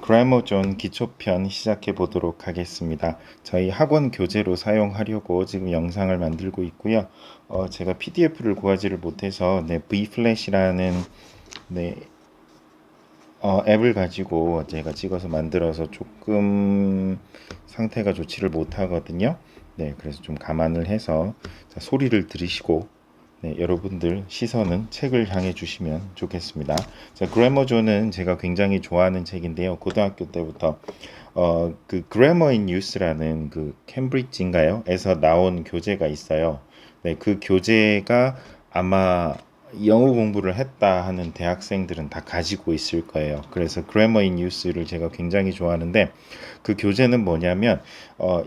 그래머 존 기초편 시작해 보도록 하겠습니다. 저희 학원 교재로 사용하려고 지금 영상을 만들고 있고요. 제가 PDF를 구하지를 못해서 V플랫이라는 네, 앱을 가지고 제가 찍어서 만들어서 조금 상태가 좋지를 못하거든요. 네, 그래서 좀 감안을 해서 자, 소리를 들으시고 여러분들 시선은 책을 향해 주시면 좋겠습니다. 자, 그래머존은 제가 굉장히 좋아하는 책인데요. 고등학교 때부터 그 그래머 인 뉴스라는 그 캠브리지인가요? 에서 나온 교재가 있어요. 네, 그 교재가 아마 영어 공부를 했다 하는 대학생들은 다 가지고 있을 거예요. 그래서 그래머 인 뉴스를 제가 굉장히 좋아하는데 그 교재는 뭐냐면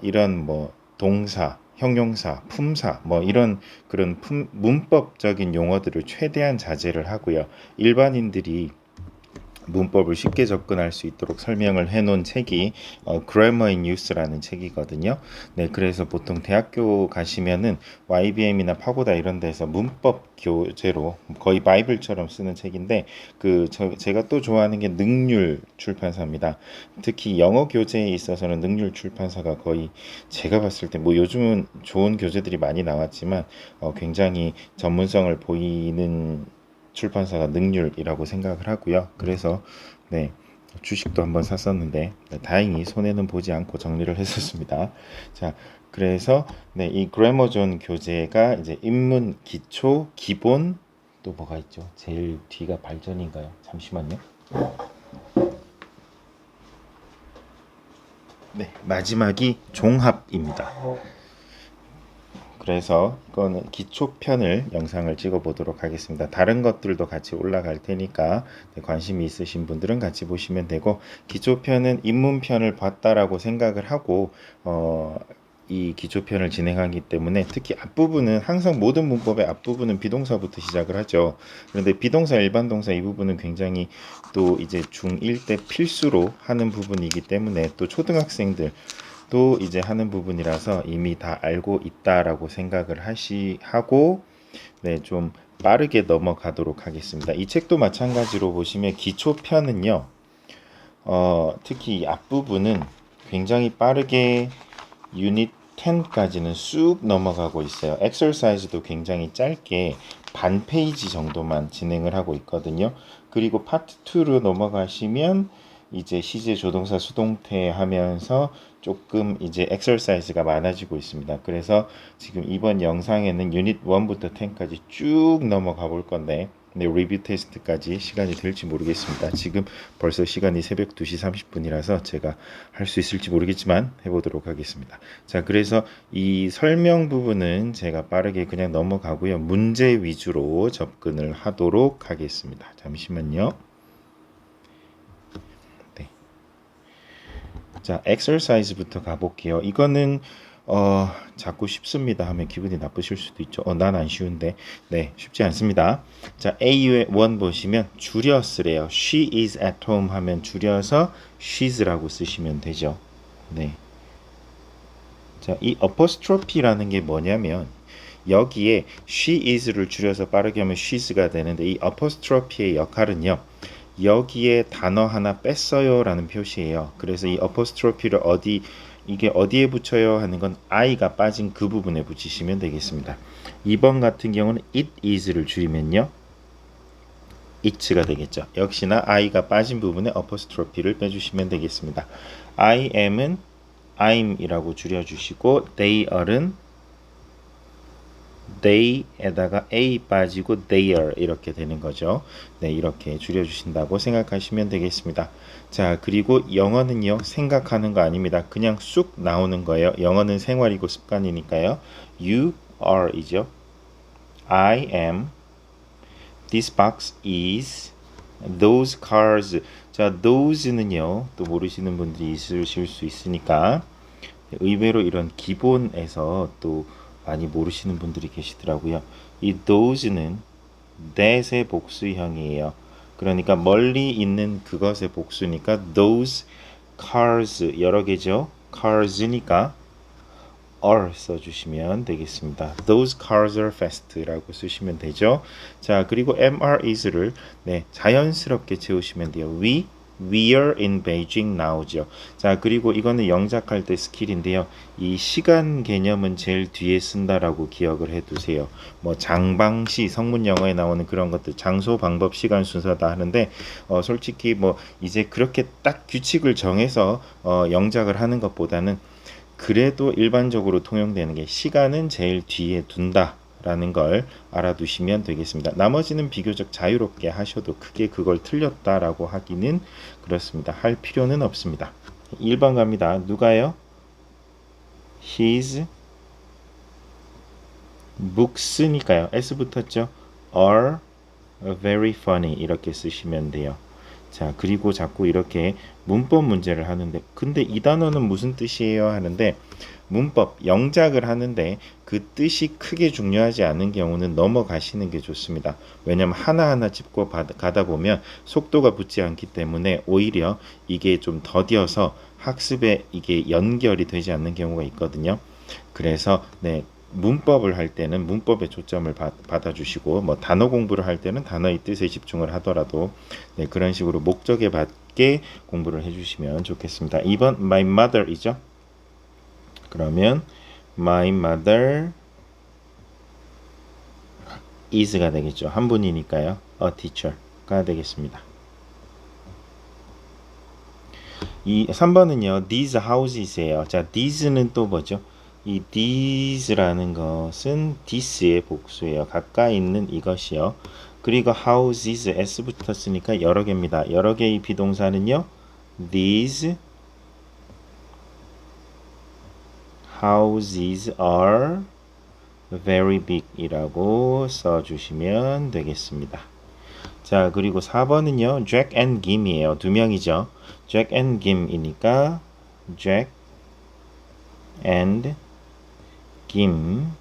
이런 뭐 동사, 형용사, 품사 뭐 이런 그런 문법적인 용어들을 최대한 자제를 하고요. 일반인들이 문법을 쉽게 접근할 수 있도록 설명을 해놓은 책이 Grammar in Use라는 책이거든요. 네, 그래서 보통 대학교 가시면은 YBM이나 파고다 이런 데서 문법 교재로 거의 바이블처럼 쓰는 책인데 제가 또 좋아하는 게 능률 출판사입니다. 특히 영어 교재에 있어서는 능률 출판사가 거의 제가 봤을 때 뭐 요즘은 좋은 교재들이 많이 나왔지만 굉장히 전문성을 보이는 출판사가 능률이라고 생각을 하고요. 그래서 네, 주식도 한번 샀었는데 다행히 손해는 보지 않고 정리를 했었습니다. 자, 그래서 이 그래머존 교재가 이제 입문, 기초, 기본 또 뭐가 있죠? 제일 뒤가 발전인가요? 잠시만요. 네, 마지막이 종합입니다. 그래서 그거는 기초편을 영상을 찍어 보도록 하겠습니다. 다른 것들도 같이 올라갈 테니까 관심이 있으신 분들은 같이 보시면 되고 기초편은 입문편을 봤다라고 생각을 하고 이 기초편을 진행하기 때문에 특히 앞부분은 항상 모든 문법의 앞부분은 비동사부터 시작을 하죠. 그런데 비동사, 일반 동사 이 부분은 굉장히 또 이제 중1 때 필수로 하는 부분이기 때문에 또 초등학생들 또 이제 하는 부분이라서 이미 다 알고 있다라고 생각을 하고 좀 빠르게 넘어가도록 하겠습니다. 이 책도 마찬가지로 보시면 기초편은요. 특히 이 앞부분은 굉장히 빠르게 유닛 10까지는 쑥 넘어가고 있어요. 엑서사이즈도 굉장히 짧게 반 페이지 정도만 진행을 하고 있거든요. 그리고 파트 2로 넘어가시면 이제 시제 조동사 수동태 하면서 조금 이제 엑서사이즈가 많아지고 있습니다. 그래서 지금 이번 영상에는 유닛 1부터 10까지 쭉 넘어가 볼 건데 리뷰 테스트까지 시간이 될지 모르겠습니다. 지금 벌써 시간이 새벽 2시 30분이라서 제가 할 수 있을지 모르겠지만 해보도록 하겠습니다. 자, 그래서 이 설명 부분은 제가 빠르게 그냥 넘어가고요. 문제 위주로 접근을 하도록 하겠습니다. 잠시만요. 네. 자, exercise부터 가볼게요. 이거는 자꾸 쉽습니다 하면 기분이 나쁘실 수도 있죠. 난 안 쉬운데. 네, 쉽지 않습니다. 자, A의 1 보시면 줄여쓰래요. She is at home 하면 줄여서 she's라고 쓰시면 되죠. 네. 자, 이 apostrophe라는 게 뭐냐면 여기에 she is를 줄여서 빠르게 하면 she's가 되는데 이 apostrophe의 역할은요. 여기에 단어 하나 뺐어요 라는 표시예요. 그래서 이 apostrophe를 이게 어디에 붙여요 하는 건 i가 빠진 그 부분에 붙이시면 되겠습니다. 2번 같은 경우는 it is를 줄이면요. it가 되겠죠. 역시나 i가 빠진 부분에 apostrophe를 빼주시면 되겠습니다. I am은 I'm이라고 줄여주시고 they are은 they에다가 a 빠지고 their 이렇게 되는 거죠. 네, 이렇게 줄여주신다고 생각하시면 되겠습니다. 자, 그리고 영어는요, 생각하는 거 아닙니다. 그냥 쑥 나오는 거예요. 영어는 생활이고 습관이니까요. You are이죠. I am. This box is. Those cars. 자, those는요, 또 모르시는 분들이 있으실 수 있으니까 의외로 이런 기본에서 또 많이 모르시는 분들이 계시더라고요. 이 those는 that의 복수형이에요. 그러니까 멀리 있는 그것의 복수니까 those cars 여러 개죠. cars니까 are 써주시면 되겠습니다. Those cars are fast라고 쓰시면 되죠. 자, 그리고 am, are, is를 자연스럽게 채우시면 돼요. We We're in Beijing now죠. 자, 그리고 이거는 영작할 때 스킬인데요. 이 시간 개념은 제일 뒤에 쓴다라고 기억을 해두세요. 뭐 장방시 성문 영어에 나오는 그런 것들 장소 방법 시간 순서다 하는데 솔직히 뭐 이제 그렇게 딱 규칙을 정해서 영작을 하는 것보다는 그래도 일반적으로 통용되는 게 시간은 제일 뒤에 둔다. 라는 걸 알아두시면 되겠습니다. 나머지는 비교적 자유롭게 하셔도 크게 그걸 틀렸다라고 하기는 그렇습니다. 할 필요는 없습니다. 1번 갑니다. 누가요? His books니까요. S 붙었죠? Are very funny 이렇게 쓰시면 돼요. 자, 그리고 자꾸 이렇게 문법 문제를 하는데 근데 이 단어는 무슨 뜻이에요? 하는데 문법, 영작을 하는데 그 뜻이 크게 중요하지 않은 경우는 넘어가시는 게 좋습니다. 왜냐면 하나하나 짚고 가다 보면 속도가 붙지 않기 때문에 오히려 이게 좀 더뎌서 학습에 이게 연결이 되지 않는 경우가 있거든요. 그래서 네, 문법을 할 때는 문법에 초점을 받아주시고 뭐 단어 공부를 할 때는 단어의 뜻에 집중을 하더라도 네, 그런 식으로 목적에 맞게 공부를 해주시면 좋겠습니다. 2번 my mother이죠. 그러면 my mother is가 되겠죠. 한 분이니까요. a teacher가 되겠습니다. 이 3번은요. these houses예요. 자, these는 또 뭐죠? 이 these라는 것은 this의 복수예요. 가까이 있는 이것이요. 그리고 houses s 붙었으니까 여러 개입니다. 여러 개의 비동사는요. these houses are very big 이라고 써주시면 되겠습니다. 자, 그리고 4번은요. Jack and Kim이에요. 두 명이죠. Jack and Kim이니까 Jack and Kim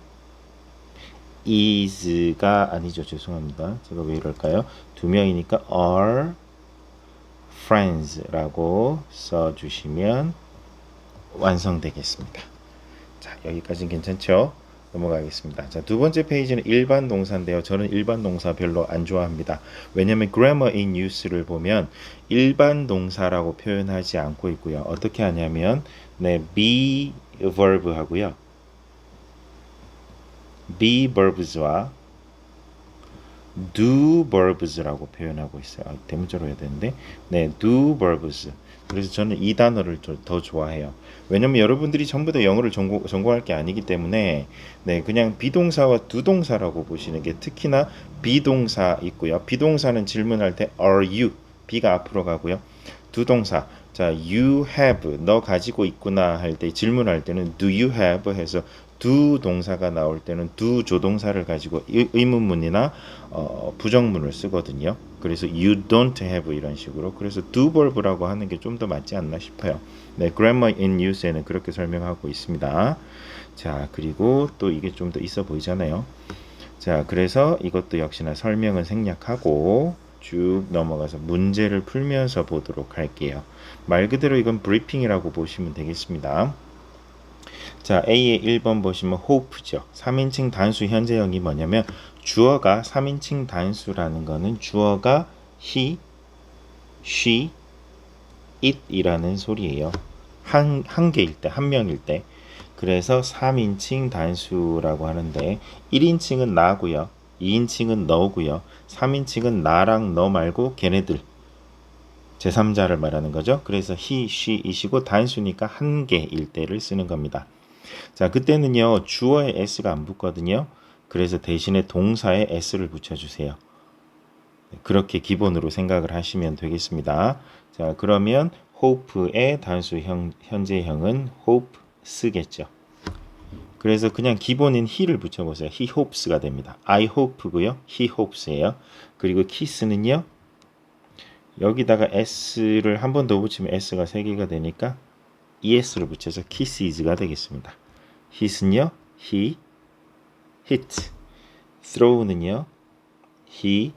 is가 아니죠. 죄송합니다. 제가 왜 이럴까요? 두 명이니까 are friends라고 써주시면 완성되겠습니다. 자, 여기까지는 괜찮죠? 넘어가겠습니다. 자, 두 번째 페이지는 일반 동사인데요. 저는 일반 동사 별로 안 좋아합니다. 왜냐면 grammar in use를 보면 일반 동사라고 표현하지 않고 있고요. 어떻게 하냐면 네, be verb 하고요. be verbs와 do verbs라고 표현하고 있어요. 대문자로 해야 되는데 네, do verbs. 그래서 저는 이 단어를 더 좋아해요. 왜냐면 여러분들이 전부 다 영어를 전공할 게 아니기 때문에 네, 그냥 비동사와 두동사라고 보시는 게 특히나 비동사 있고요. 비동사는 질문할 때 are you, be가 앞으로 가고요. 두동사, 자, you have, 너 가지고 있구나 할 때 질문할 때는 do you have 해서 두 동사가 나올 때는 두 조동사를 가지고 의문문이나 부정문을 쓰거든요. 그래서 you don't have 이런 식으로 그래서 do verb라고 하는 게 좀 더 맞지 않나 싶어요. 네, grammar in use에는 그렇게 설명하고 있습니다. 자, 그리고 또 이게 좀 더 있어 보이잖아요. 자, 그래서 이것도 역시나 설명은 생략하고 쭉 넘어가서 문제를 풀면서 보도록 할게요. 말 그대로 이건 브리핑이라고 보시면 되겠습니다. 자, A의 1번 보시면 hope죠. 3인칭 단수 현재형이 뭐냐면 주어가 3인칭 단수라는 거는 주어가 he, she, it 이라는 소리예요. 한 개일 때, 한 명일 때. 그래서 3인칭 단수라고 하는데 1인칭은 나고요. 2인칭은 너고요. 3인칭은 나랑 너 말고 걔네들. 제3자를 말하는 거죠. 그래서 he, she, it이고 단수니까 한 개일 때를 쓰는 겁니다. 자, 그때는요. 주어에 s가 안 붙거든요. 그래서 대신에 동사에 s를 붙여주세요. 그렇게 기본으로 생각을 하시면 되겠습니다. 자, 그러면 hope의 단수 현재형은 hope 쓰겠죠. 그래서 그냥 기본인 he를 붙여보세요. he hopes가 됩니다. I hope고요. he hopes예요. 그리고 kiss는요. 여기다가 s를 한 번 더 붙이면 s가 3개가 되니까 es를 붙여서 kisses가 되겠습니다. hit은요. he hit. throw는요. he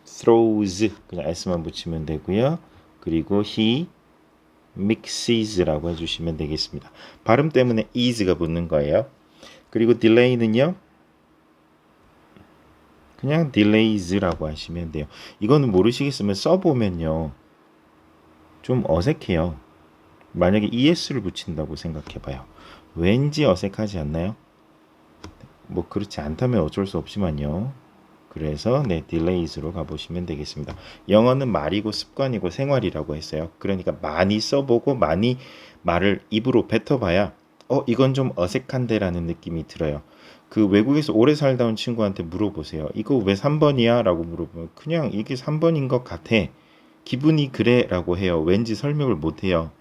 throws. 그냥 s만 붙이면 되고요. 그리고 he mixes라고 해주시면 되겠습니다. 발음 때문에 is가 붙는 거예요. 그리고 delay는요. 그냥 delays라고 하시면 돼요. 이거는 모르시겠으면 써보면요. 좀 어색해요. 만약에 es를 붙인다고 생각해봐요. 왠지 어색하지 않나요? 뭐 그렇지 않다면 어쩔 수 없지만요. 그래서 네, delays로 가보시면 되겠습니다. 영어는 말이고 습관이고 생활이라고 했어요. 그러니까 많이 써보고 많이 말을 입으로 뱉어봐야 이건 좀 어색한데라는 느낌이 들어요. 그 외국에서 오래 살다 온 친구한테 물어보세요. 이거 왜 3번이야? 라고 물어보면 그냥 이게 3번인 것 같아. 기분이 그래 라고 해요. 왠지 설명을 못 해요.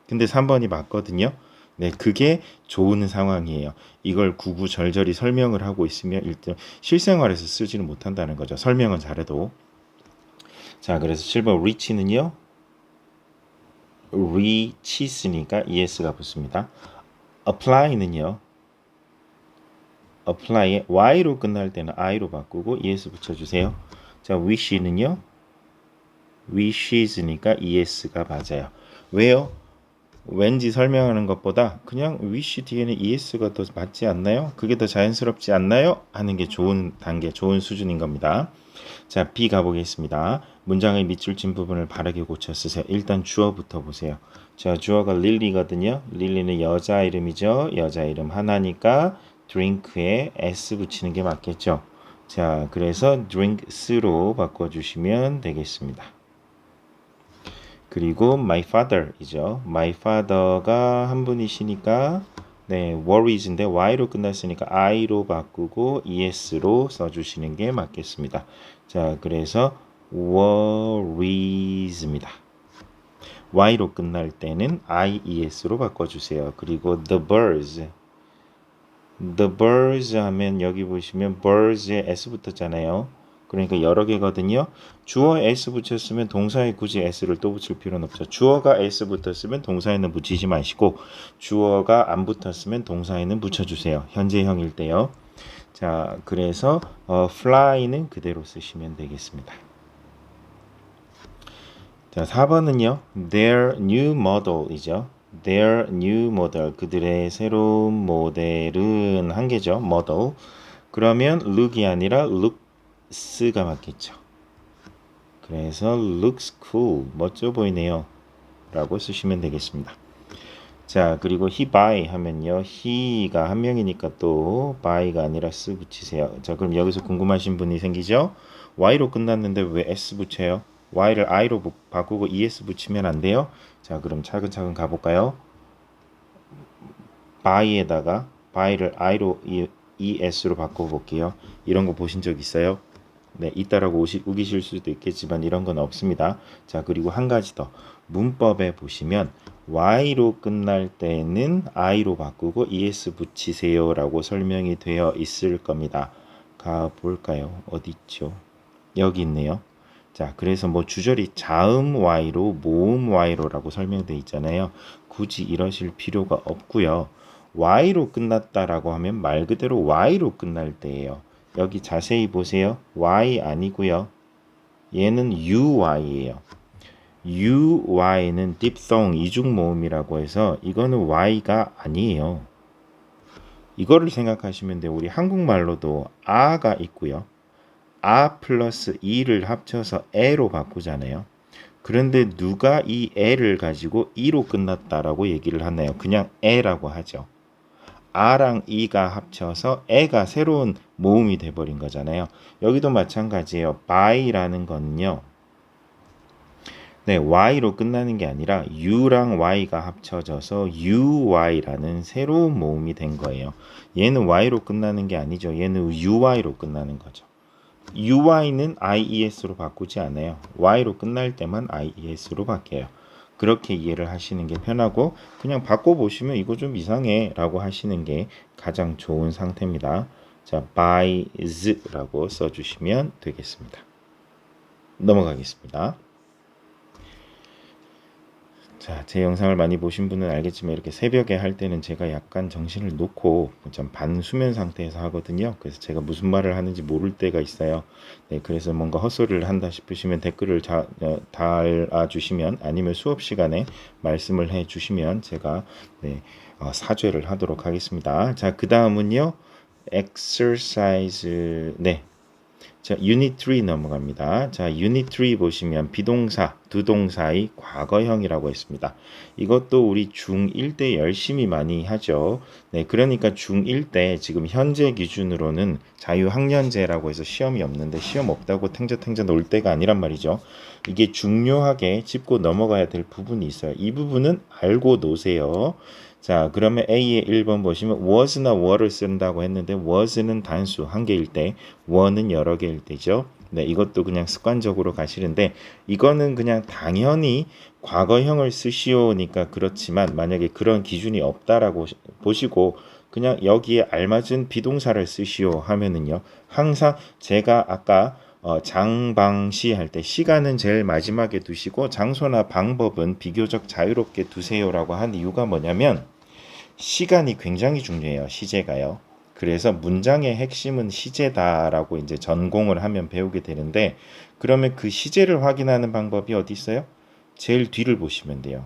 근데 3번이 맞거든요. 네, 그게 좋은 상황이에요. 이걸 구구절절히 설명을 하고 있으면 일단 실생활에서 쓰지는 못한다는 거죠. 설명은 잘해도. 자, 그래서 7번 reach는요. reaches니까 es가 붙습니다. apply는요. apply에 y로 끝날 때는 i로 바꾸고 es 붙여주세요. 자, wish는요. wishes니까 es가 맞아요. 왜요? 왠지 설명하는 것보다 그냥 wish 뒤에는 es가 더 맞지 않나요? 그게 더 자연스럽지 않나요? 하는 게 좋은 단계, 좋은 수준인 겁니다. 자, B 가보겠습니다. 문장의 밑줄 친 부분을 바르게 고쳐 쓰세요. 일단 주어부터 보세요. 자, 주어가 릴리거든요. 릴리는 여자 이름이죠. 여자 이름 하나니까 drink에 s 붙이는 게 맞겠죠. 자, 그래서 drinks로 바꿔주시면 되겠습니다. 그리고 my father이죠. my father가 한 분이시니까 네, worries인데 y로 끝났으니까 i로 바꾸고 es로 써주시는 게 맞겠습니다. 자, 그래서 worries입니다. y로 끝날 때는 ies로 바꿔주세요. 그리고 the birds 하면 여기 보시면 birds에 s 붙었잖아요. 그러니까 여러 개거든요. 주어에 s 붙였으면 동사에 굳이 s를 또 붙일 필요는 없죠. 주어가 s 붙었으면 동사에는 붙이지 마시고 주어가 안 붙었으면 동사에는 붙여주세요. 현재형일 때요. 자, 그래서 fly는 그대로 쓰시면 되겠습니다. 자, 4번은요. their new model이죠. their new model. 그들의 새로운 모델은 한 개죠. model. 그러면 look이 아니라 looks가 맞겠죠. 그래서 looks cool. 멋져 보이네요. 라고 쓰시면 되겠습니다. 자, 그리고 he by 하면요. he가 한 명이니까 또 by가 아니라 s 붙이세요. 자, 그럼 여기서 궁금하신 분이 생기죠? y로 끝났는데 왜 s 붙여요? y를 i로 바꾸고 es 붙이면 안 돼요? 자, 그럼 차근차근 가볼까요? by를 i로 es로 바꿔볼게요. 이런 거 보신 적 있어요? 네, 있다라고 우기실 수도 있겠지만 이런 건 없습니다. 자, 그리고 한 가지 더. 문법에 보시면 y로 끝날 때는 i로 바꾸고 es 붙이세요 라고 설명이 되어 있을 겁니다. 가볼까요? 어디 있죠? 여기 있네요. 자, 그래서 뭐 주절이 자음 y로 모음 y로라고 설명되어 있잖아요. 굳이 이러실 필요가 없고요. y로 끝났다라고 하면 말 그대로 y로 끝날 때예요. 여기 자세히 보세요. y 아니고요. 얘는 uy예요. uy는 diphthong 이중 모음이라고 해서 이거는 y가 아니에요. 이거를 생각하시면 돼요. 우리 한국말로도 아가 있고요. 아 플러스 이를 합쳐서 에로 바꾸잖아요. 그런데 누가 이 에를 가지고 이로 끝났다라고 얘기를 하나요? 그냥 에라고 하죠. 아랑 이가 합쳐서 에가 새로운 모음이 돼버린 거잖아요. 여기도 마찬가지예요. by라는 건요. 네, y로 끝나는 게 아니라 u랑 y가 합쳐져서 uy라는 새로운 모음이 된 거예요. 얘는 y로 끝나는 게 아니죠. 얘는 uy로 끝나는 거죠. uy는 ies로 바꾸지 않아요. y로 끝날 때만 ies로 바뀌어요. 그렇게 이해를 하시는 게 편하고 그냥 바꿔보시면 이거 좀 이상해 라고 하시는 게 가장 좋은 상태입니다. 자, buys라고 써주시면 되겠습니다. 넘어가겠습니다. 자, 제 영상을 많이 보신 분은 알겠지만 이렇게 새벽에 할 때는 제가 약간 정신을 놓고 좀 반수면 상태에서 하거든요. 그래서 제가 무슨 말을 하는지 모를 때가 있어요. 네, 그래서 뭔가 헛소리를 한다 싶으시면 댓글을 달아주시면 아니면 수업 시간에 말씀을 해주시면 제가 네, 사죄를 하도록 하겠습니다. 자, 그 다음은요. exercise, 네, 자, 유닛 3 넘어갑니다. 자, 유닛 3 보시면 비동사, 두 동사의 과거형이라고 했습니다. 이것도 우리 중1 때 열심히 많이 하죠. 네, 그러니까 중1 때 지금 현재 기준으로는 자유학년제라고 해서 시험이 없는데 시험 없다고 탱자탱자 놀 때가 아니란 말이죠. 이게 중요하게 짚고 넘어가야 될 부분이 있어요. 이 부분은 알고 노세요. 자, 그러면 A의 1번 보시면 was나 were를 쓴다고 했는데 was는 단수 한 개일 때 were는 여러 개일 때죠. 네, 이것도 그냥 습관적으로 가시는데 이거는 그냥 당연히 과거형을 쓰시오니까 그렇지만 만약에 그런 기준이 없다라고 보시고 그냥 여기에 알맞은 비동사를 쓰시오 하면은요. 항상 제가 아까 장방시 할 때 시간은 제일 마지막에 두시고 장소나 방법은 비교적 자유롭게 두세요라고 한 이유가 뭐냐면 시간이 굉장히 중요해요. 시제가요. 그래서 문장의 핵심은 시제다라고 이제 전공을 하면 배우게 되는데 그러면 그 시제를 확인하는 방법이 어디 있어요? 제일 뒤를 보시면 돼요.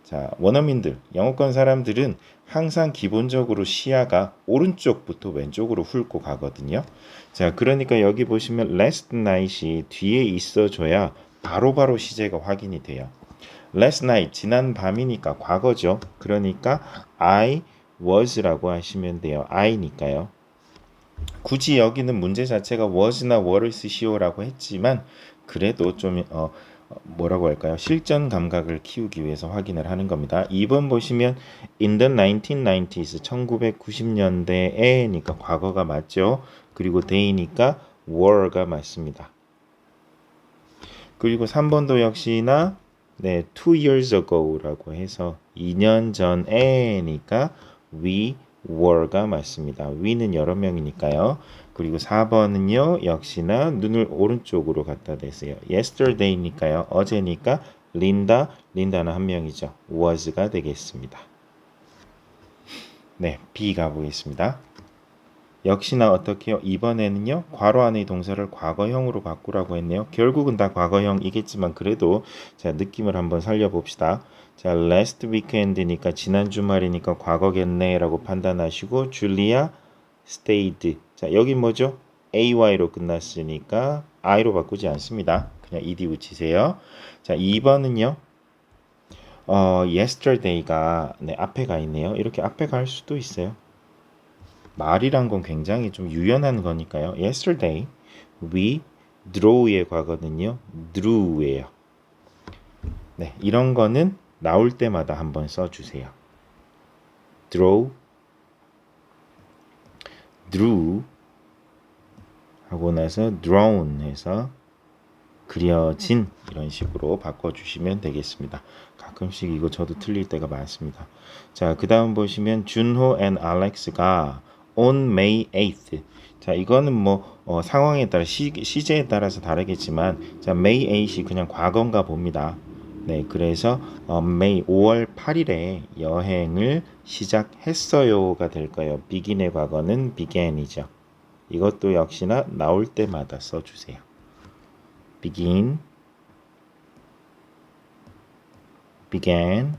자, 원어민들, 영어권 사람들은 항상 기본적으로 시야가 오른쪽부터 왼쪽으로 훑고 가거든요. 자, 그러니까 여기 보시면 last night이 뒤에 있어줘야 바로바로 시제가 확인이 돼요. last night, 지난 밤이니까 과거죠. 그러니까 I was라고 하시면 돼요. I니까요. 굳이 여기는 문제 자체가 was나 were를 쓰시오라고 했지만 그래도 좀 뭐라고 할까요? 실전 감각을 키우기 위해서 확인을 하는 겁니다. 2번 보시면 in the 1990s 1990년대에니까 과거가 맞죠. 그리고 they니까 were가 맞습니다. 그리고 3번도 역시나 네, 2 years ago라고 해서 2년 전에니까 we were가 맞습니다. we는 여러 명이니까요. 그리고 4번은요. 역시나 눈을 오른쪽으로 갖다 대세요. yesterday니까요. 어제니까 린다는 한 명이죠. was가 되겠습니다. 네, B 가보겠습니다. 역시나 어떻게 해요? 이번에는요. 괄호 안의 동사를 과거형으로 바꾸라고 했네요. 결국은 다 과거형이겠지만 그래도 자 느낌을 한번 살려봅시다. 자, last weekend니까 지난 주말이니까 과거겠네 라고 판단하시고 줄리아 stayed. 자, 여기 뭐죠? ay로 끝났으니까 i로 바꾸지 않습니다. 그냥 ed 붙이세요. 자, 2번은요. yesterday가 네, 앞에 가 있네요. 이렇게 앞에 갈 수도 있어요. 말이란 건 굉장히 좀 유연한 거니까요. Yesterday we drew의 과거는요. drew예요. 네, 이런 거는 나올 때마다 한번 써주세요. drew 하고 나서 drawn 해서 그려진 이런 식으로 바꿔주시면 되겠습니다. 가끔씩 이거 저도 틀릴 때가 많습니다. 자, 그 다음 보시면 준호 and 알렉스가 on May 8th. 자, 이거는 뭐 상황에 따라 시제에 따라서 다르겠지만 자, May 8이 그냥 과거인가 봅니다. 네, 그래서 May 5월 8일에 여행을 시작했어요가 될까요? begin의 과거는 began이죠. 이것도 역시나 나올 때마다 써주세요. begin, began,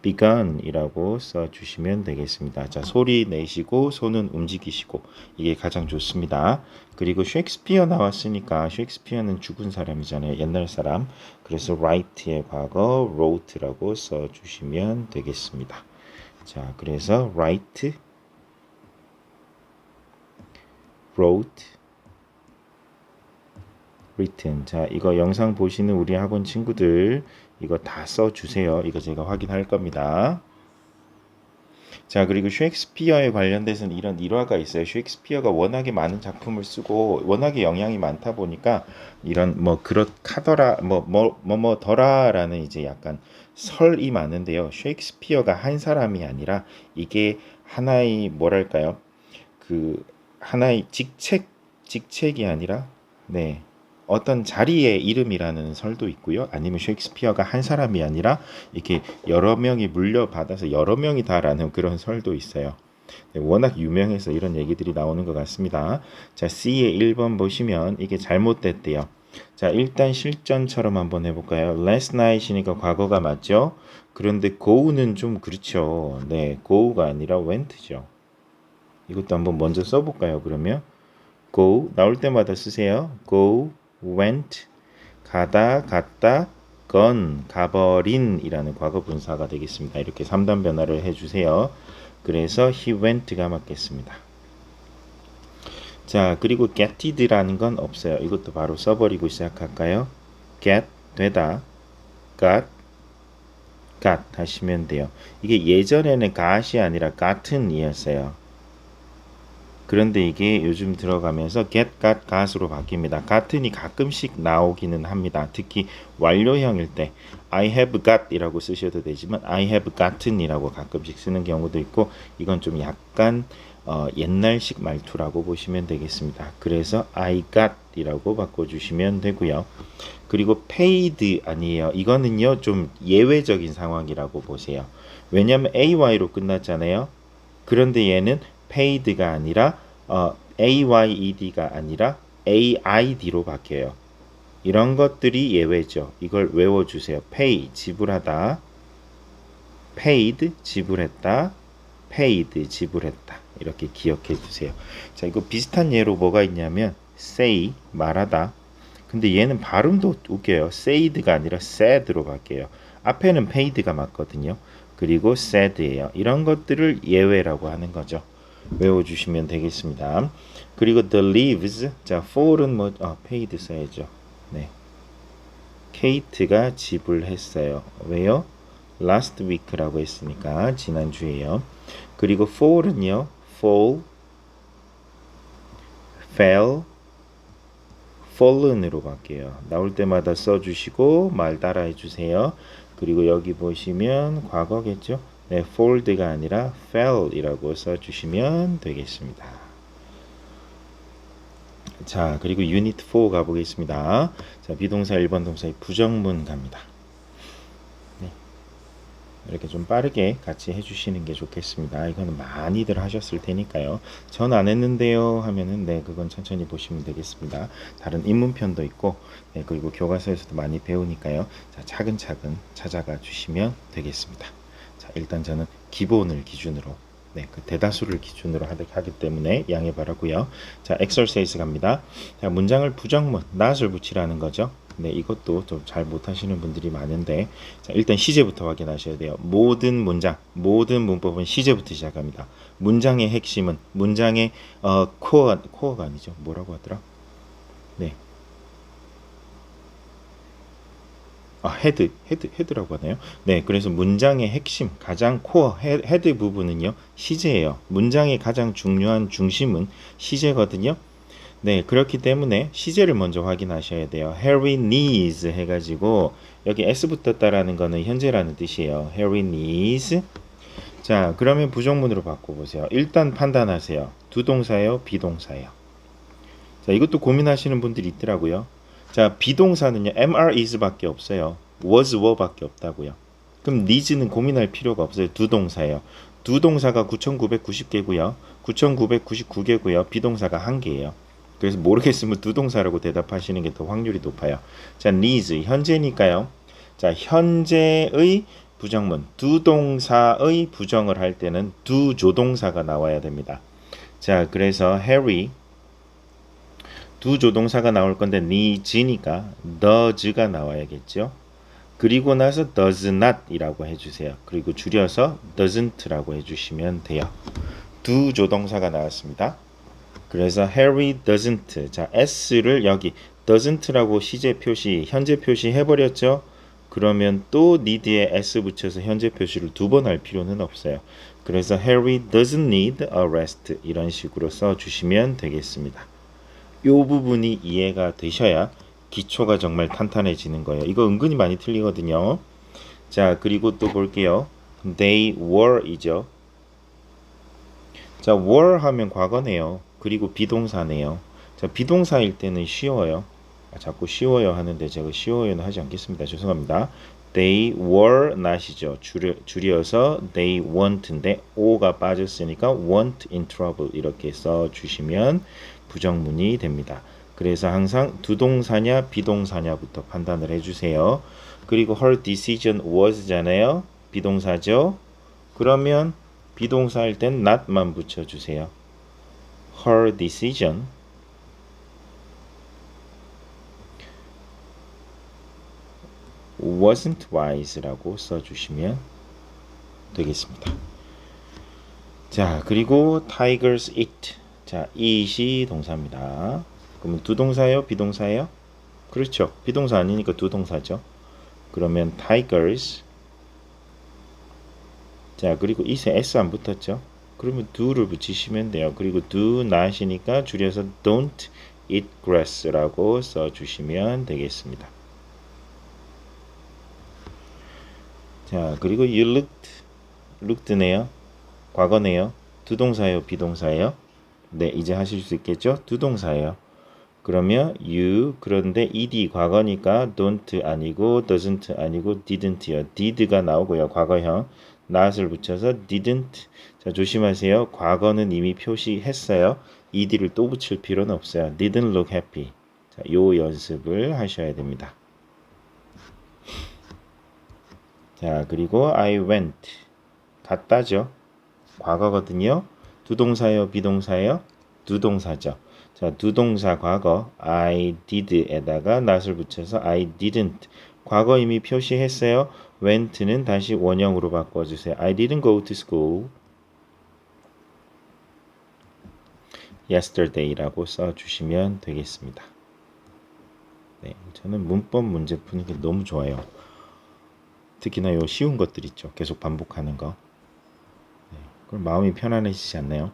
begun이라고 써주시면 되겠습니다. 자, 소리 내시고 손은 움직이시고 이게 가장 좋습니다. 그리고 셰익스피어 나왔으니까 셰익스피어는 죽은 사람이잖아요. 옛날 사람. 그래서 write의 과거 wrote라고 써주시면 되겠습니다. 자, 그래서 write, wrote, written. 자, 이거 영상 보시는 우리 학원 친구들 이거 다 써주세요. 이거 제가 확인할 겁니다. 자, 그리고 셰익스피어에 관련돼서는 이런 일화가 있어요. 셰익스피어가 워낙에 많은 작품을 쓰고 워낙에 영향이 많다 보니까 이런 뭐 그렇하더라 뭐더라라는 이제 약간 설이 많은데요. 셰익스피어가 한 사람이 아니라 이게 하나의 뭐랄까요? 그 하나의 직책이 아니라 네. 어떤 자리의 이름이라는 설도 있고요. 아니면 셰익스피어가 한 사람이 아니라 이렇게 여러 명이 물려받아서 여러 명이다라는 그런 설도 있어요. 네, 워낙 유명해서 이런 얘기들이 나오는 것 같습니다. 자, C의 1번 보시면 이게 잘못됐대요. 자, 일단 실전처럼 한번 해볼까요? Last night이니까 과거가 맞죠? 그런데 go는 좀 그렇죠. 네, go가 아니라 went죠. 이것도 한번 먼저 써볼까요? 그러면 go 나올 때마다 쓰세요. go, went, 가다, 갔다, gone, 가버린이라는 과거 분사가 되겠습니다. 이렇게 3단 변화를 해주세요. 그래서 he went가 맞겠습니다. 자, 그리고 geted라는 건 없어요. 이것도 바로 써버리고 시작할까요? get, 되다, got 하시면 돼요. 이게 예전에는 got이 아니라 got은이었어요. 그런데 이게 요즘 들어가면서 get, got으로 바뀝니다. got은이 가끔씩 나오기는 합니다. 특히 완료형일 때 I have got 이라고 쓰셔도 되지만 I have gotten 이라고 가끔씩 쓰는 경우도 있고 이건 좀 약간 옛날식 말투라고 보시면 되겠습니다. 그래서 I got 이라고 바꿔주시면 되고요. 그리고 paid 아니에요. 이거는요 좀 예외적인 상황이라고 보세요. 왜냐하면 AY로 끝났잖아요. 그런데 얘는 paid가 아니라 AYED가 아니라 AID로 바뀌어요. 이런 것들이 예외죠. 이걸 외워주세요. pay 지불하다, paid 지불했다, paid 지불했다. 이렇게 기억해 주세요. 자, 이거 비슷한 예로 뭐가 있냐면 say 말하다. 근데 얘는 발음도 웃겨요. said가 아니라 said로 바뀌어요. 앞에는 paid가 맞거든요. 그리고 said예요. 이런 것들을 예외라고 하는 거죠. 외워주시면 되겠습니다. 그리고 the leaves, 자, fall은 뭐, paid 써야죠. 네. Kate가 지불했어요. 왜요? last week라고 했으니까 지난주에요. 그리고 fall은요, fall, fell, fallen으로 바뀌어요. 나올 때마다 써주시고 말 따라 해주세요. 그리고 여기 보시면 과거겠죠? 네, falled가 아니라 fell이라고 써주시면 되겠습니다. 자, 그리고 유닛 4 가보겠습니다. 자, 비동사 1번 동사의 부정문 갑니다. 네, 이렇게 좀 빠르게 같이 해주시는 게 좋겠습니다. 이거는 많이들 하셨을 테니까요. 전 안 했는데요 하면은 네, 그건 천천히 보시면 되겠습니다. 다른 입문편도 있고 네, 그리고 교과서에서도 많이 배우니까요. 자, 차근차근 찾아가 주시면 되겠습니다. 자, 일단 저는 기본을 기준으로 네, 그 대다수를 기준으로 하기 때문에 양해 바라고요. 자, exercise 갑니다. 자, 문장을 부정문, not을 붙이라는 거죠. 네, 이것도 좀 잘 못하시는 분들이 많은데, 자, 일단 시제부터 확인하셔야 돼요. 모든 문장, 모든 문법은 시제부터 시작합니다. 문장의 핵심은 문장의 코어가 아니죠. 뭐라고 하더라? 네, 헤드라고 하나요? 네, 그래서 문장의 핵심, 가장 코어, 헤드 부분은요, 시제예요. 문장의 가장 중요한 중심은 시제거든요. 네, 그렇기 때문에 시제를 먼저 확인하셔야 돼요. Harry needs 해가지고, 여기 S 붙었다라는 거는 현재라는 뜻이에요. Harry needs. 자, 그러면 부정문으로 바꿔보세요. 일단 판단하세요. 두 동사예요? 비동사예요? 자, 이것도 고민하시는 분들이 있더라고요. 자, 비동사는요, MR is 밖에 없어요. was, were 밖에 없다고요. 그럼 needs는 고민할 필요가 없어요. 두 동사예요. 두 동사가 9,990개고요. 9,999개고요. 비동사가 1개예요. 그래서 모르겠으면 두 동사라고 대답하시는 게 더 확률이 높아요. 자, needs, 현재니까요. 자, 현재의 부정문, 두 동사의 부정을 할 때는 두 조동사가 나와야 됩니다. 자, 그래서 Harry, 두 조동사가 나올 건데 needs니까 does가 나와야겠죠. 그리고 나서 does not 이라고 해주세요. 그리고 줄여서 doesn't 라고 해주시면 돼요. 두 조동사가 나왔습니다. 그래서 Harry doesn't, 자, S를 여기 doesn't라고 시제 표시, 현재 표시 해버렸죠. 그러면 또 need에 S 붙여서 현재 표시를 두 번 할 필요는 없어요. 그래서 Harry doesn't need a rest 이런 식으로 써주시면 되겠습니다. 이 부분이 이해가 되셔야 기초가 정말 탄탄해지는 거예요. 이거 은근히 많이 틀리거든요. 자, 그리고 또 볼게요. They were 이죠. 자, were 하면 과거네요. 그리고 비동사네요. 자, 비동사일 때는 쉬워요. 자꾸 쉬워요 하는데 제가 쉬워요는 하지 않겠습니다. 죄송합니다. They were not이죠. 줄여서 they weren't인데 o가 빠졌으니까 weren't in trouble 이렇게 써주시면 부정문이 됩니다. 그래서 항상 두 동사냐 비동사냐부터 판단을 해주세요. 그리고 her decision was잖아요. 비동사죠. 그러면 비동사일 땐 not만 붙여주세요. her decision wasn't wise라고 써주시면 되겠습니다. 자, 그리고 tigers eat. 자, eat이 동사입니다. 그러면 두 동사예요? 비동사예요? 그렇죠. 비동사 아니니까 두 동사죠. 그러면 tigers. 자, 그리고 eat에 s 안 붙었죠. 그러면 do를 붙이시면 돼요. 그리고 do not이니까 줄여서 don't eat grass라고 써주시면 되겠습니다. 자, 그리고 you looked네요. 과거네요. 두 동사예요, 비동사예요? 네, 이제 하실 수 있겠죠? 두 동사예요. 그러면 you 그런데 ed 과거니까 don't 아니고 doesn't 아니고 didn't요. did가 나오고요. 과거형 not을 붙여서 didn't. 자, 조심하세요. 과거는 이미 표시했어요. ed를 또 붙일 필요는 없어요. didn't look happy. 자, 요 연습을 하셔야 됩니다. 자, 그리고 I went. 갔다죠. 과거거든요. 두 동사예요, 비동사예요? 두 동사죠. 자, 두 동사 과거 I did에다가 not을 붙여서 I didn't. 과거 이미 표시했어요. went는 다시 원형으로 바꿔주세요. I didn't go to school yesterday라고 써주시면 되겠습니다. 네, 저는 문법 문제 푸는 게 너무 좋아요. 특히나 요 쉬운 것들 있죠. 계속 반복하는 거. 네, 그럼 마음이 편안해지지 않나요?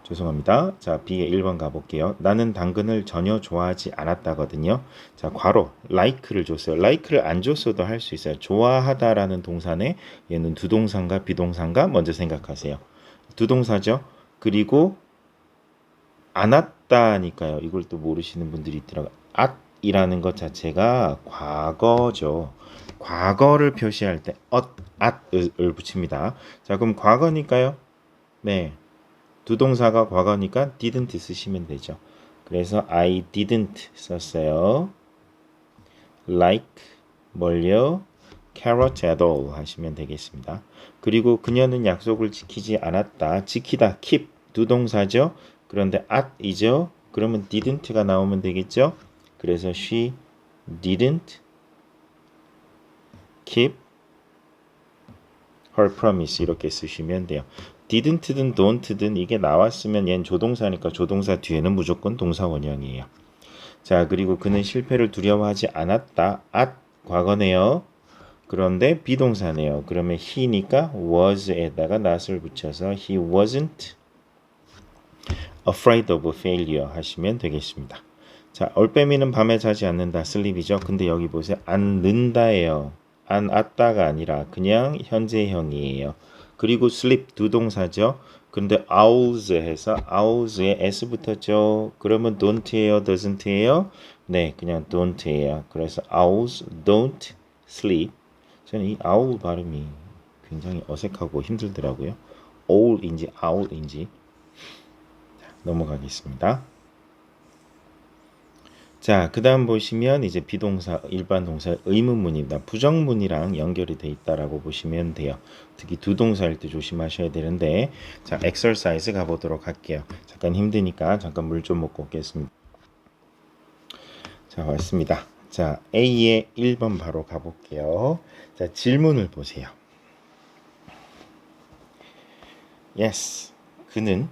죄송합니다. 자, B의 1번 가볼게요. 나는 당근을 전혀 좋아하지 않았다거든요. 자, 괄호 like를 줬어요. like를 안 줬어도 할 수 있어요. 좋아하다라는 동사네. 얘는 두 동사인가 비동사인가 먼저 생각하세요. 두 동사죠. 그리고 않았다니까요. 이걸 또 모르시는 분들이 있더라고요. at이라는 것 자체가 과거죠. 과거를 표시할 때 at을 붙입니다. 자, 그럼 과거니까요. 네. 두 동사가 과거니까 didn't 쓰시면 되죠. 그래서 I didn't 썼어요. like 뭘요? carrot at all 하시면 되겠습니다. 그리고 그녀는 약속을 지키지 않았다. 지키다 keep 두 동사죠. 그런데 at이죠. 그러면 didn't가 나오면 되겠죠. 그래서 she didn't keep her promise 이렇게 쓰시면 돼요. didn't든 don't든 이게 나왔으면 얘는 조동사니까 조동사 뒤에는 무조건 동사 원형이에요. 자, 그리고 그는 실패를 두려워하지 않았다. at 과거네요. 그런데 비동사네요. 그러면 he니까 was에다가 not을 붙여서 he wasn't afraid of failure 하시면 되겠습니다. 자, 올빼미는 밤에 자지 않는다. sleep이죠. 근데 여기 보세요. 않는다예요. 안 왔다가 아니라 그냥 현재형이에요. 그리고 sleep 두 동사죠. 근데 owls 해서 owls에 s 붙었죠. 그러면 don't예요, doesn't예요? 네, 그냥 don't예요. 그래서 owls don't sleep. 저는 이 owl 발음이 굉장히 어색하고 힘들더라고요. owl인지 owl인지 넘어가겠습니다. 자, 그 다음 보시면 이제 비동사, 일반 동사 의문문입니다. 부정문이랑 연결이 돼 있다라고 보시면 돼요. 특히 두 동사일 때 조심하셔야 되는데, 자, exercise 가보도록 할게요. 잠깐 힘드니까 잠깐 물 좀 먹고 오겠습니다. 자, 왔습니다. 자, A의 1번 바로 가볼게요. 자, 질문을 보세요. Yes, 그는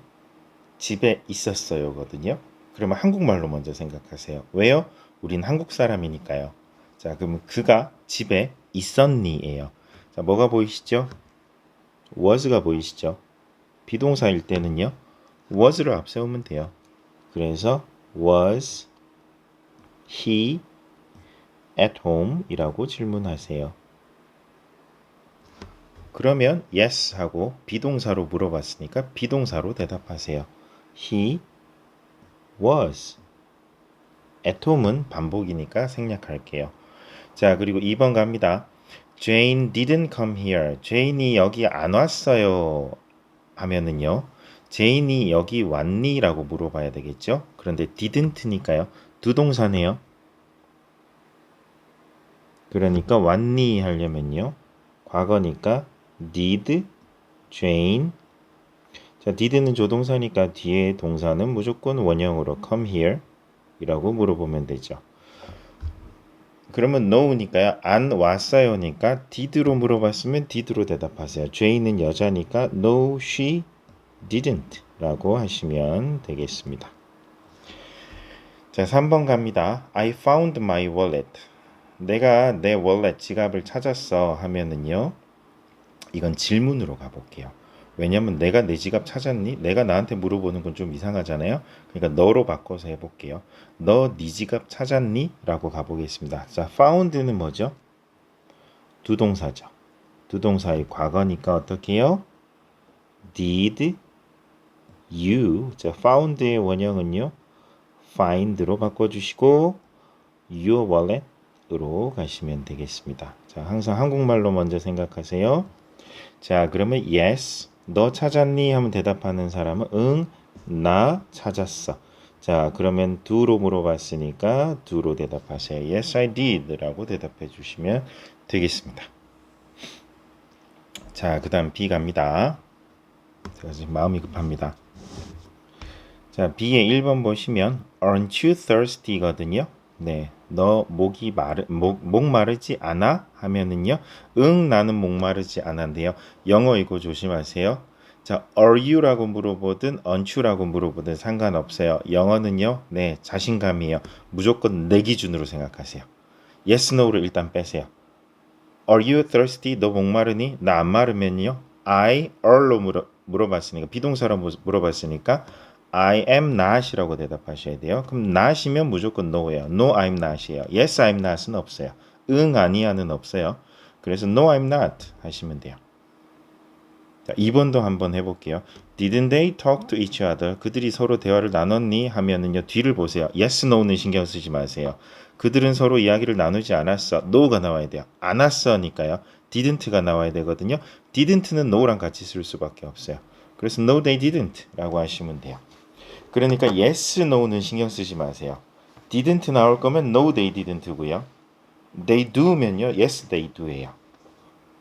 집에 있었어요거든요. 그러면 한국말로 먼저 생각하세요. 왜요? 우린 한국 사람이니까요. 자, 그럼 그가 집에 있었니예요. 자, 뭐가 보이시죠? was가 보이시죠? 비동사일 때는요. was를 앞세우면 돼요. 그래서 was he at home 이라고 질문하세요. 그러면 yes 하고 비동사로 물어봤으니까 비동사로 대답하세요. He was. at home은 반복이니까 생략할게요. 자, 그리고 2번 갑니다. Jane didn't come here. Jane이 여기 안 왔어요. 하면은요. Jane이 여기 왔니? 라고 물어봐야 되겠죠. 그런데 didn't니까요. 두 동사네요. 그러니까 왔니? 하려면요. 과거니까 did Jane. 자, did는 조동사니까 뒤에 동사는 무조건 원형으로 come here 이라고 물어보면 되죠. 그러면 no니까요. 안 왔어요니까 did로 물어봤으면 did로 대답하세요. J는 여자니까 no, she didn't 라고 하시면 되겠습니다. 자, 3번 갑니다. I found my wallet. 내가 내 월렛 지갑을 찾았어 하면은요. 이건 질문으로 가볼게요. 왜냐면 내가 내 지갑 찾았니? 내가 나한테 물어보는 건 좀 이상하잖아요. 그러니까 너로 바꿔서 해볼게요. 너 네 지갑 찾았니? 라고 가보겠습니다. 자, found는 뭐죠? 두 동사죠. 두 동사의 과거니까 어떻게 해요? Did you? 자, found의 원형은요. find로 바꿔주시고 your wallet으로 가시면 되겠습니다. 자, 항상 한국말로 먼저 생각하세요. 자, 그러면 yes, 너 찾았니? 하면 대답하는 사람은 응, 나 찾았어. 자, 그러면 do로 물어봤으니까 do로 대답하세요. Yes, I did 라고 대답해 주시면 되겠습니다. 자, 그 다음 B 갑니다. 제가 지금 마음이 급합니다. 자, B의 1번 보시면 Aren't you thirsty? 거든요. 네, 너 목 마르지 않아? 하면은요, 응, 나는 목 마르지 않은데요. 영어 이거 조심하세요. 자, are you라고 물어보든 aren't you라고 물어보든 상관없어요. 영어는요, 네, 자신감이에요. 무조건 내 기준으로 생각하세요. yes, no를 일단 빼세요. Are you thirsty? 너 목마르니? 나 안 마르면요. I are로 물어봤으니까 비동사로 물어봤으니까 I am not이라고 대답하셔야 돼요. 그럼 not이면 무조건 no예요. No, I'm not이에요. Yes, I'm not은 없어요. 응, 아니야는 없어요. 그래서 No, I'm not 하시면 돼요. 자, 2번도 한번 해볼게요. Didn't they talk to each other? 그들이 서로 대화를 나눴니? 하면은요, 뒤를 보세요. Yes, no는 신경 쓰지 마세요. 그들은 서로 이야기를 나누지 않았어. no가 나와야 돼요. 안 왔어니까요. didn't가 나와야 되거든요. didn't는 no랑 같이 쓸 수밖에 없어요. 그래서 no, they didn't 라고 하시면 돼요. 그러니까 yes, no는 신경 쓰지 마세요. didn't 나올 거면 no, they didn't고요. they do면요, yes, they do예요.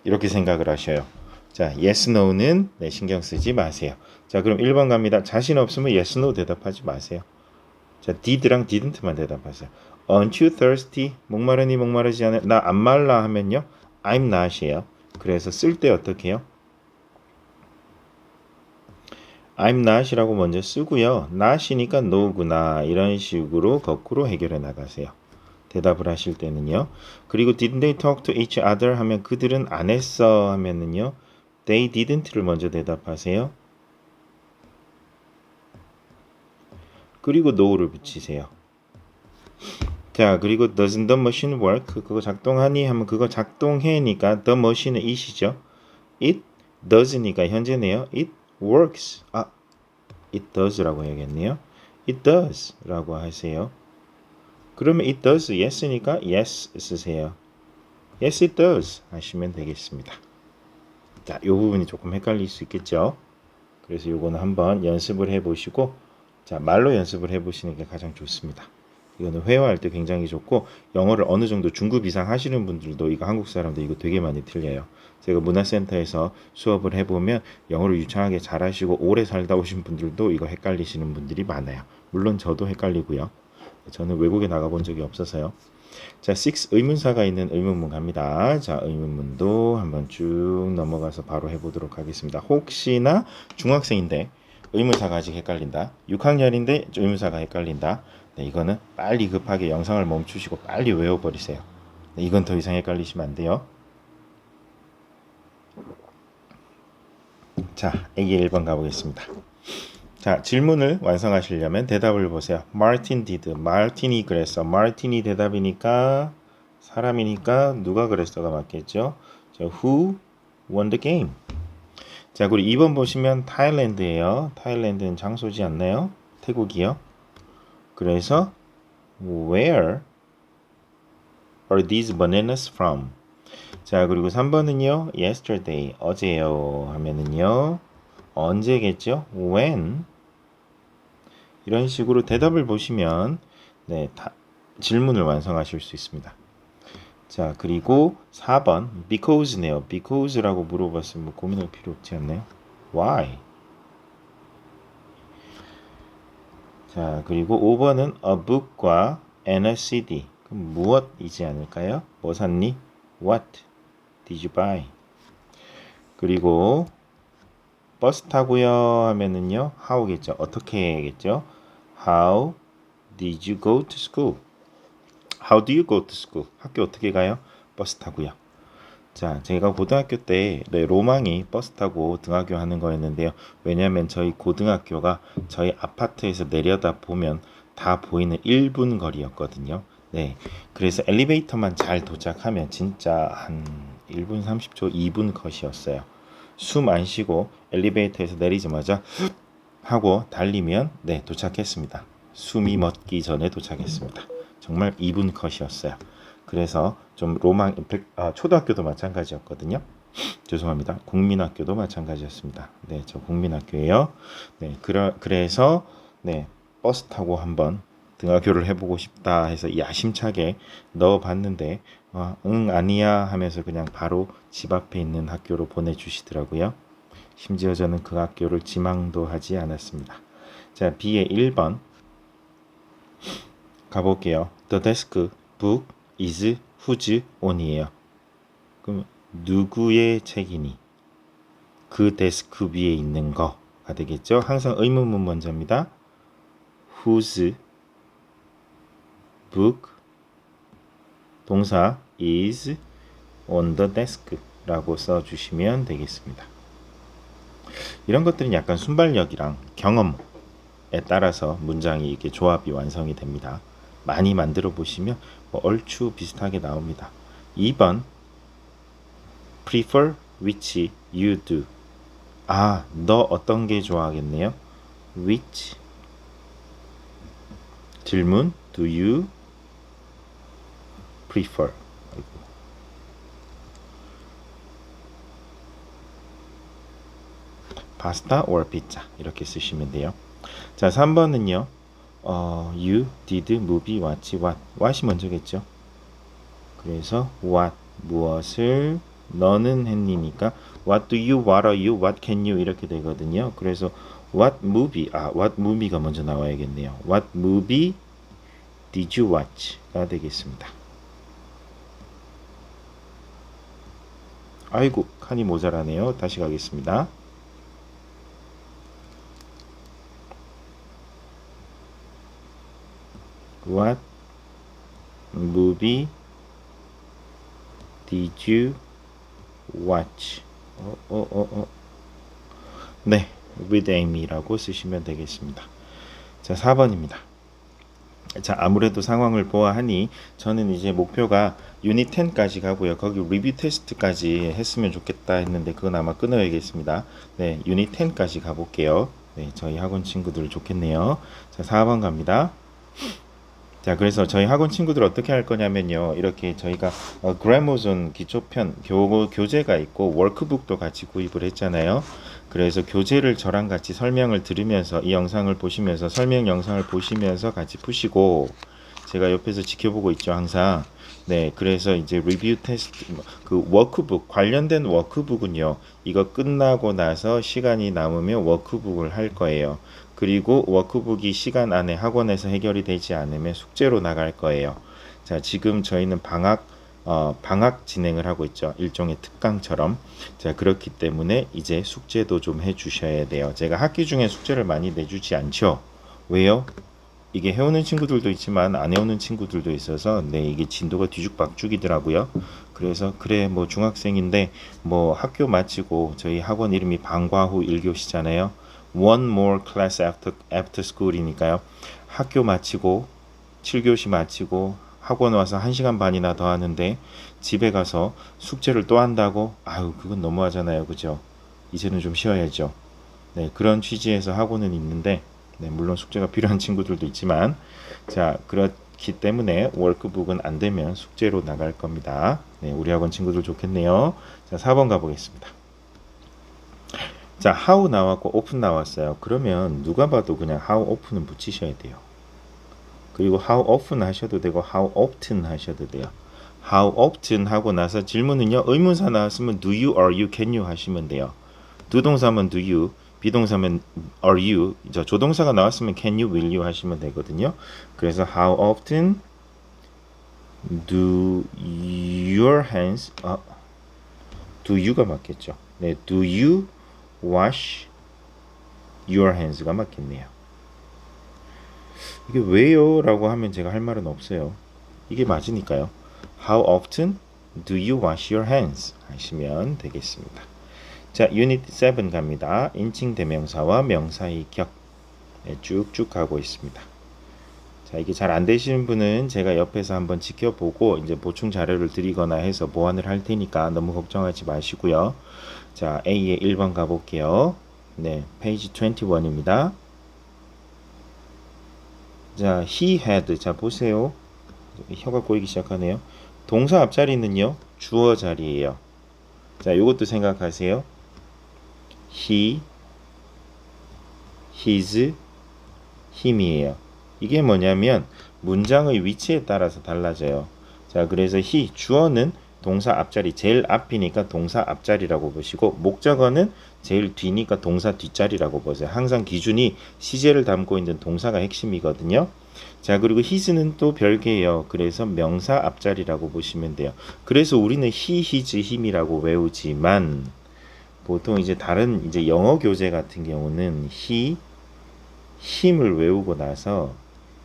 이렇게 생각을 하셔요. 자, yes, no는 네, 신경 쓰지 마세요. 자, 그럼 1번 갑니다. 자신 없으면 yes, no 대답하지 마세요. 자, did랑 didn't만 대답하세요. Aren't you thirsty? 목마르니 목마르지 않아? 나 안 말라 하면요. I'm not이에요. 그래서 쓸 때 어떻게 해요? I'm not이라고 먼저 쓰고요. not이니까 no구나. 이런 식으로 거꾸로 해결해 나가세요. 대답을 하실 때는요. 그리고 didn't they talk to each other 하면 그들은 안 했어 하면은요. They didn't를 먼저 대답하세요. 그리고 no를 붙이세요. 자, 그리고 doesn't the machine work? 그거 작동하니? 하면 그거 작동해니까 the machine은 it이죠. It does니까 현재네요. It works. It does라고 해야겠네요. It does라고 하세요. 그러면 it does yes니까 yes 쓰세요. Yes, it does 하시면 되겠습니다. 자, 이 부분이 조금 헷갈릴 수 있겠죠. 그래서 요거는 한번 연습을 해보시고, 자, 말로 연습을 해보시는 게 가장 좋습니다. 이거는 회화할 때 굉장히 좋고, 영어를 어느 정도 중급 이상 하시는 분들도 이거 한국 사람들 이거 되게 많이 틀려요. 제가 문화센터에서 수업을 해보면 영어를 유창하게 잘하시고 오래 살다 오신 분들도 이거 헷갈리시는 분들이 많아요. 물론 저도 헷갈리고요. 저는 외국에 나가본 적이 없어서요. 자, 6 의문사가 있는 의문문 갑니다. 자, 의문문도 한번 쭉 넘어가서 바로 해보도록 하겠습니다. 혹시나 중학생인데 의문사가 아직 헷갈린다. 6학년인데 의문사가 헷갈린다. 네, 이거는 빨리 급하게 영상을 멈추시고 빨리 외워버리세요. 네, 이건 더 이상 헷갈리시면 안 돼요. 자, A의 1번 가보겠습니다. 자, 질문을 완성하시려면 대답을 보세요. Martin did. 마틴이 그랬어. 마틴이 대답이니까 사람이니까 누가 그랬어가 맞겠죠. 자, who won the game? 자, 그리고 2번 보시면 타일랜드예요. 타일랜드는 장소지 않나요? 태국이요. 그래서 where are these bananas from? 자, 그리고 3번은요. yesterday, 어제요 하면은요. 언제겠죠? when? 이런 식으로 대답을 보시면 네, 질문을 완성하실 수 있습니다. 자, 그리고 4번 because네요. because라고 물어봤으면 뭐 고민할 필요 없지 않나요? why? 자, 그리고 5번은 a book과 and a CD. 그럼 무엇이지 않을까요? 뭐 샀니? What did you buy? 그리고 버스 타고요 하면은요 how겠죠. 어떻게겠죠? How did you go to school? How do you go to school? 학교 어떻게 가요? 버스 타고요. 자, 제가 고등학교 때 로망이 버스 타고 등하교 하는 거였는데요. 왜냐면 저희 고등학교가 저희 아파트에서 내려다 보면 다 보이는 1분 거리였거든요. 네. 그래서 엘리베이터만 잘 도착하면 진짜 한 1분 30초, 2분 컷이었어요. 숨 안 쉬고 엘리베이터에서 내리자마자 하고 달리면 네, 도착했습니다. 숨이 멎기 전에 도착했습니다. 정말 2분 컷이었어요. 그래서 좀 로망, 초등학교도 마찬가지였거든요. 죄송합니다. 국민학교도 마찬가지였습니다. 네, 저 국민학교예요. 네, 그래서 네, 버스 타고 한번 등하교를 해보고 싶다 해서 야심차게 넣어봤는데 응 아니야 하면서 그냥 바로 집 앞에 있는 학교로 보내주시더라고요. 심지어 저는 그 학교를 지망도 하지 않았습니다. 자, B의 1번 가볼게요. The desk book is whose on이에요. 그럼 누구의 책이니? 그 데스크 위에 있는 거가 되겠죠. 항상 의문문 먼저입니다. Whose book 동사 is on the desk 라고 써주시면 되겠습니다. 이런 것들은 약간 순발력이랑 경험에 따라서 문장이 이렇게 조합이 완성이 됩니다. 많이 만들어 보시면 얼추 비슷하게 나옵니다. 2번 prefer which you do. 너 어떤 게 좋아하겠네요? which 질문 do you prefer? 파스타 or pizza 이렇게 쓰시면 돼요. 자, 3번은요. You did movie watch what? what이 먼저겠죠. 그래서 what 무엇을 너는 했니니까 what do you, what are you, what can you 이렇게 되거든요. 그래서 what movie가 먼저 나와야겠네요. What movie did you watch가 되겠습니다. 아이고 칸이 모자라네요. 다시 가겠습니다. What movie did you watch? 네, with Amy라고 쓰시면 되겠습니다. 자, 4번입니다. 자, 아무래도 상황을 보아하니 저는 이제 목표가 유닛 10까지 가고요. 거기 리뷰 테스트까지 했으면 좋겠다 했는데 그건 아마 끊어야겠습니다. 네, 유닛 10까지 가볼게요. 네, 저희 학원 친구들 좋겠네요. 자, 4번 갑니다. 자, 그래서 저희 학원 친구들 어떻게 할 거냐면요. 이렇게 저희가 그래머존 기초편 교재가 있고 워크북도 같이 구입을 했잖아요. 그래서 교재를 저랑 같이 설명을 들으면서 이 영상을 보시면서 설명 영상을 보시면서 같이 푸시고 제가 옆에서 지켜보고 있죠, 항상. 네, 그래서 이제 리뷰 테스트 그 워크북 관련된 워크북은요. 이거 끝나고 나서 시간이 남으면 워크북을 할 거예요. 그리고 워크북이 시간 안에 학원에서 해결이 되지 않으면 숙제로 나갈 거예요. 자, 지금 저희는 방학 진행을 하고 있죠. 일종의 특강처럼. 자, 그렇기 때문에 이제 숙제도 좀 해주셔야 돼요. 제가 학기 중에 숙제를 많이 내주지 않죠. 왜요? 이게 해오는 친구들도 있지만 안 해오는 친구들도 있어서 네, 이게 진도가 뒤죽박죽이더라고요. 그래서 그래 뭐 중학생인데 뭐 학교 마치고 저희 학원 이름이 방과후 1교시잖아요. One more class after school이니까요. 학교 마치고 7교시 마치고 학원 와서 1시간 반이나 더 하는데 집에 가서 숙제를 또 한다고? 아유, 그건 너무하잖아요. 그죠? 이제는 좀 쉬어야죠. 네, 그런 취지에서 하고는 있는데 네, 물론 숙제가 필요한 친구들도 있지만 자, 그렇기 때문에 워크북은 안 되면 숙제로 나갈 겁니다. 네, 우리 학원 친구들 좋겠네요. 자, 4번 가보겠습니다. 자, how 나왔고 open 나왔어요. 그러면 누가 봐도 그냥 how open은 붙이셔야 돼요. 그리고 how often 하셔도 되고 how often 하셔도 돼요. how often 하고 나서 질문은요. 의문사 나왔으면 do you, are you, can you 하시면 돼요. 두 동사면 do you, 비동사면 are you, 조동사가 나왔으면 can you, will you 하시면 되거든요. 그래서 how often Do your hands do you가 맞겠죠. 네, do you wash your hands가 맞겠네요. 이게 왜요? 라고 하면 제가 할 말은 없어요. 이게 맞으니까요. How often do you wash your hands? 하시면 되겠습니다. 자, 유닛 7 갑니다. 인칭 대명사와 명사의 격. 네, 쭉쭉 가고 있습니다. 자, 이게 잘 안 되시는 분은 제가 옆에서 한번 지켜보고 이제 보충 자료를 드리거나 해서 보완을 할 테니까 너무 걱정하지 마시고요. 자, A의 1번 가볼게요. 네, 페이지 21입니다. 자, he had. 자, 보세요. 혀가 꼬이기 시작하네요. 동사 앞자리는요, 주어 자리예요. 자, 이것도 생각하세요. he, his, him이에요. 이게 뭐냐면 문장의 위치에 따라서 달라져요. 자, 그래서 he, 주어는 동사 앞자리 제일 앞이니까 동사 앞자리라고 보시고, 목적어는 제일 뒤니까 동사 뒷자리라고 보세요. 항상 기준이 시제를 담고 있는 동사가 핵심이거든요. 자, 그리고 his는 또 별개예요. 그래서 명사 앞자리라고 보시면 돼요. 그래서 우리는 he, his, him이라고 외우지만 보통 이제 다른 이제 영어 교재 같은 경우는 he, him을 외우고 나서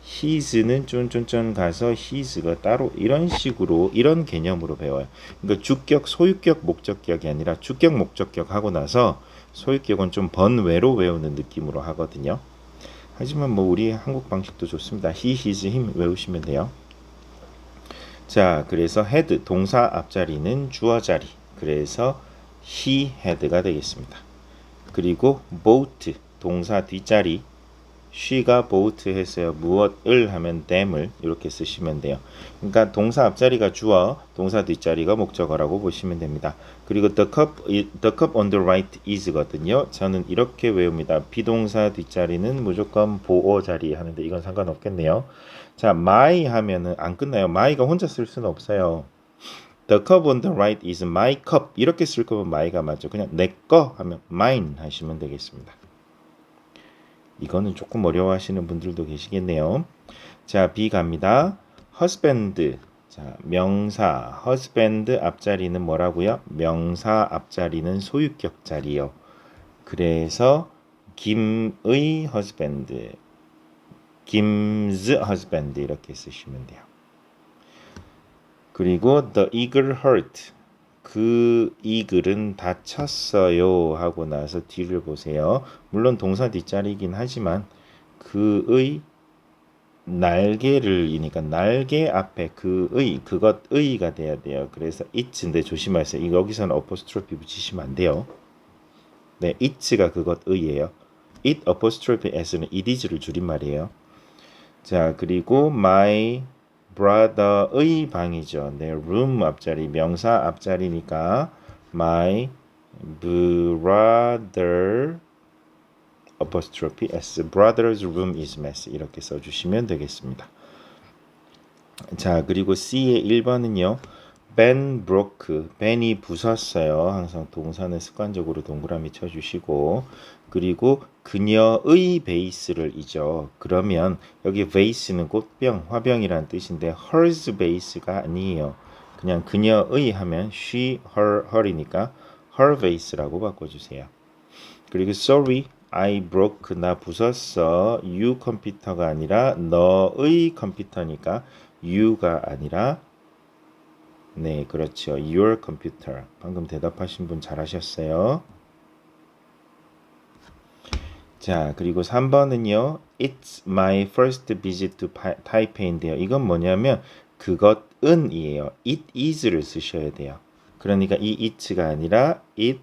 his는 쫀쫀쫀 가서 his가 따로 이런 식으로 이런 개념으로 배워요. 그러니까 주격, 소유격, 목적격이 아니라 주격, 목적격 하고 나서 소유격은 좀 번외로 외우는 느낌으로 하거든요. 하지만 뭐 우리 한국 방식도 좋습니다. he, his, him 외우시면 돼요. 자, 그래서 had 동사 앞자리는 주어 자리. 그래서 he had가 되겠습니다. 그리고 boat 동사 뒷자리 she가 boat 했어요. 무엇을 하면 them을 이렇게 쓰시면 돼요. 그러니까 동사 앞자리가 주어, 동사 뒷자리가 목적어라고 보시면 됩니다. 그리고 the cup on the right is거든요. 저는 이렇게 외웁니다. 비동사 뒷자리는 무조건 보어 자리 하는데 이건 상관없겠네요. 자, my 하면은 안 끝나요. my가 혼자 쓸 수는 없어요. The cup on the right is my cup. 이렇게 쓸 거면 my가 맞죠. 그냥 내 거 하면 mine 하시면 되겠습니다. 이거는 조금 어려워하시는 분들도 계시겠네요. 자, B 갑니다. husband. 자, 명사 husband 앞자리는 뭐라고요? 명사 앞자리는 소유격 자리요. 그래서 김의 husband, 김's husband 이렇게 쓰시면 돼요. 그리고 the eagle hurt. 그 이글은 다쳤어요 하고 나서 뒤를 보세요. 물론 동사 뒷자리이긴 하지만 그의 날개를이니까 날개 앞에 그의 그것의가 돼야 돼요. 그래서 it인데 조심하세요. 이거 여기서는 어포스트로피 붙이시면 안 돼요. 네, it가 그것의예요. it apostrophe s는 it is를 줄임말이에요. 자, 그리고 my brother의 방이죠. 네, room 앞자리 명사 앞자리니까 my brother apostrophe s brother's room is messy 이렇게 써주시면 되겠습니다. 자, 그리고 C의 1번은요. Ben broke, Ben이 부쉈어요. 항상 동사는 습관적으로 동그라미 쳐주시고 그리고 그녀의 베이스를 이죠. 그러면 여기 베이스는 꽃병, 화병이란 뜻인데 hers 베이스가 아니에요. 그냥 그녀의 하면 she, her이니까 her base라고 바꿔주세요. 그리고 sorry, I broke, 나 부쉈어. you 컴퓨터가 아니라 너의 컴퓨터니까 you가 아니라 네, 그렇죠. your computer. 방금 대답하신 분 잘하셨어요. 자, 그리고 3번은요. It's my first visit to Taipei인데요. 이건 뭐냐면 그것은 이에요. It is를 쓰셔야 돼요. 그러니까 이 it가 아니라 it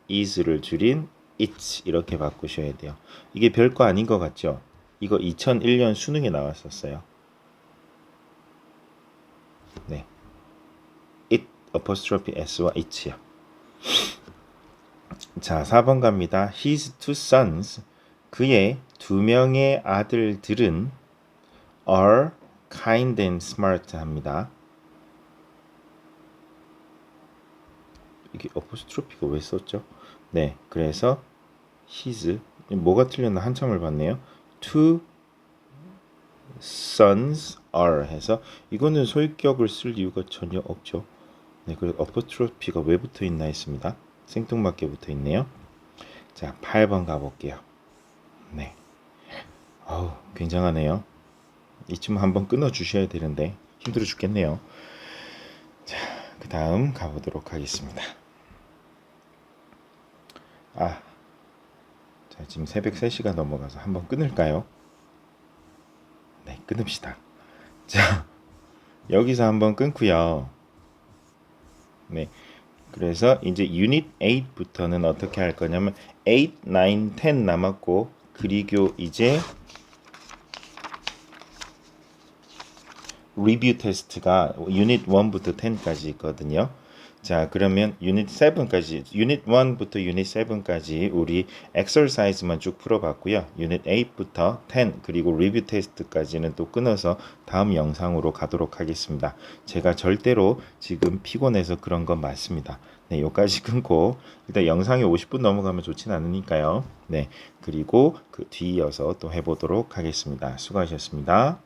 is를 줄인 it's 이렇게 바꾸셔야 돼요. 이게 별거 아닌 것 같죠? 이거 2001년 수능에 나왔었어요. 네. it apostrophe s와 it요. 자, 4번 갑니다. His two sons. 그의 두 명의 아들들은 are kind and smart 합니다. 이게 어포스트로피가 왜 썼죠? 네, 그래서 his 뭐가 틀렸나 한참을 봤네요. Two sons are 해서 이거는 소유격을 쓸 이유가 전혀 없죠. 네, 그리고 어퍼트로피가 왜 붙어 있나 했습니다. 생뚱맞게 붙어 있네요. 자, 8번 가볼게요. 네. 어우, 굉장하네요. 이쯤 한번 끊어 주셔야 되는데 힘들어 죽겠네요. 자, 그 다음 가보도록 하겠습니다. 아, 자, 지금 새벽 3시가 넘어가서 한번 끊을까요? 네, 끊읍시다. 자, 여기서 한번 끊고요. 네, 그래서 이제 유닛 8부터는 어떻게 할 거냐면 8, 9, 10 남았고 그리고 이제 리뷰 테스트가 유닛 1부터 10까지 있거든요. 자, 그러면 유닛 7까지, 유닛 1부터 유닛 7까지 우리 엑서사이즈만 쭉 풀어봤고요. 유닛 8부터 10 그리고 리뷰 테스트까지는 또 끊어서 다음 영상으로 가도록 하겠습니다. 제가 절대로 지금 피곤해서 그런 건 맞습니다. 네, 여기까지 끊고 일단 영상이 50분 넘어가면 좋진 않으니까요. 네, 그리고 그 뒤이어서 또 해보도록 하겠습니다. 수고하셨습니다.